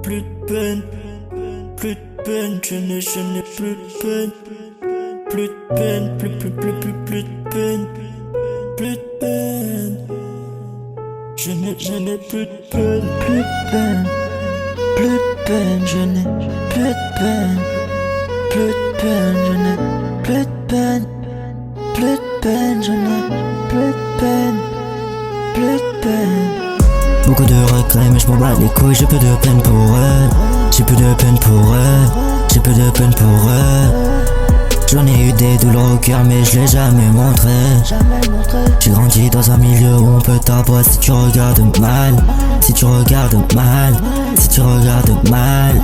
plus de peine, plus de peine, je n'ai plus de peine, plus de peine, plus de peine, plus de peine, je n'ai plus de peine, plus de peine, plus de peine, je n'ai plus de peine, plus de peine, je n'ai plus de peine, plus de peine, je n'ai plus de peine, plus de peine. Beaucoup de regrets mais je m'en bats les couilles, j'ai peu de peine pour eux, j'ai peu de peine pour eux, j'ai peu de peine pour eux. J'en ai eu des douleurs au cœur mais je l'ai jamais montré. J'ai grandi dans un milieu où on peut t'abattre si tu regardes mal, si tu regardes mal, si tu regardes mal.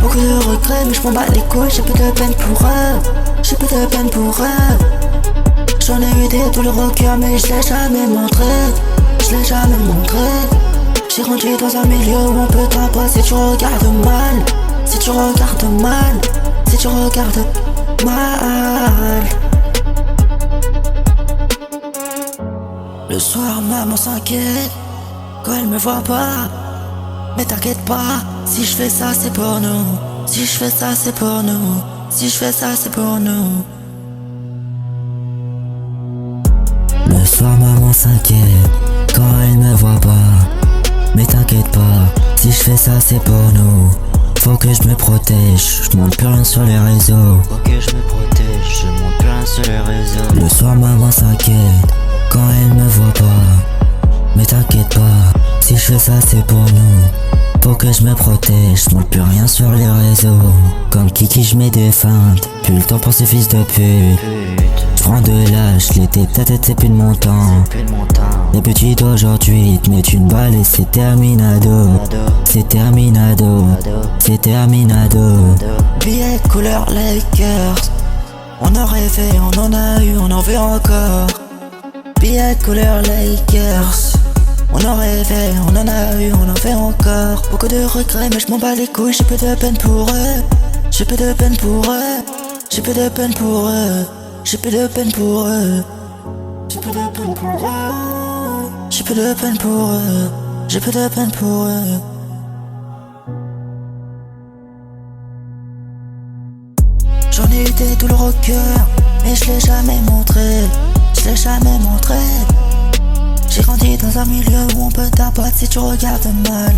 Beaucoup de regrets mais je m'en bats les couilles, j'ai peu de peine pour eux, j'ai peu de peine pour eux. J'en ai eu des douleurs au cœur mais je l'ai jamais montré, je l'ai jamais montré. J'ai grandi dans un milieu où on peut t'abattre si tu regardes mal, si tu regardes mal, si tu regardes mal. Le soir maman s'inquiète quand elle me voit pas, mais t'inquiète pas, si je fais ça c'est pour nous, si je fais ça c'est pour nous, si je fais ça c'est pour nous. Le soir maman s'inquiète quand elle me voit pas, mais t'inquiète pas, si je fais ça c'est pour nous. Faut que je me protège, je monte plus rien sur les réseaux. Faut que je me protège, je monte plus rien sur les réseaux. Le soir maman s'inquiète quand elle me voit pas, mais t'inquiète pas, si je fais ça c'est pour nous. Faut que je me protège, je monte plus rien sur les réseaux. Comme Kiki je mets des feintes, plus le temps pour ces fils de pute. J'prends de l'âge, l'été ta tête c'est plus de mon temps. Les petits d'aujourd'hui te mettent une balle et c'est terminado. C'est terminado, c'est terminado. Billets couleur Lakers, on a rêvé, on en a eu, on en veut encore. Billets couleur Lakers, on en rêvé, on en a eu, on en fait encore. Beaucoup de regrets mais je m'en bats les couilles, j'ai peu de peine pour eux, j'ai peu de peine pour eux, j'ai peu de peine pour eux, j'ai peu de peine pour eux, j'ai peu de peine pour eux, j'ai peu de peine pour eux, j'ai peu de peine pour eux. J'en ai eu des douleurs au cœur, mais je l'ai jamais montré, je l'ai jamais montré. J'ai grandi dans un milieu où on peut t'abattre si tu regardes mal,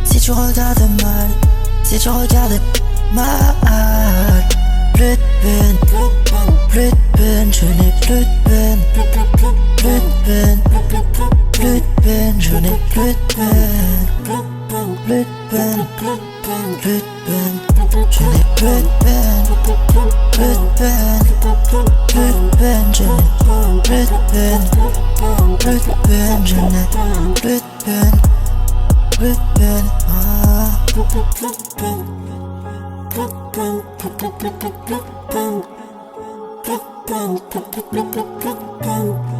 si tu regardes mal, si tu regardes mal. Plus de peine, plus de peine, je n'ai plus de peine, plus de peine, plus de peine, je n'ai plus de peine, plus de peine, plus de peine, je n'ai plus de peine, plus de peine, plus de peine, je n'ai plus de peine, plus de peine, je n'ai plus de peine, plus de peine, plus de peine. Plus de peine, plus de peine, plus de peine, plus de peine, plus de peine.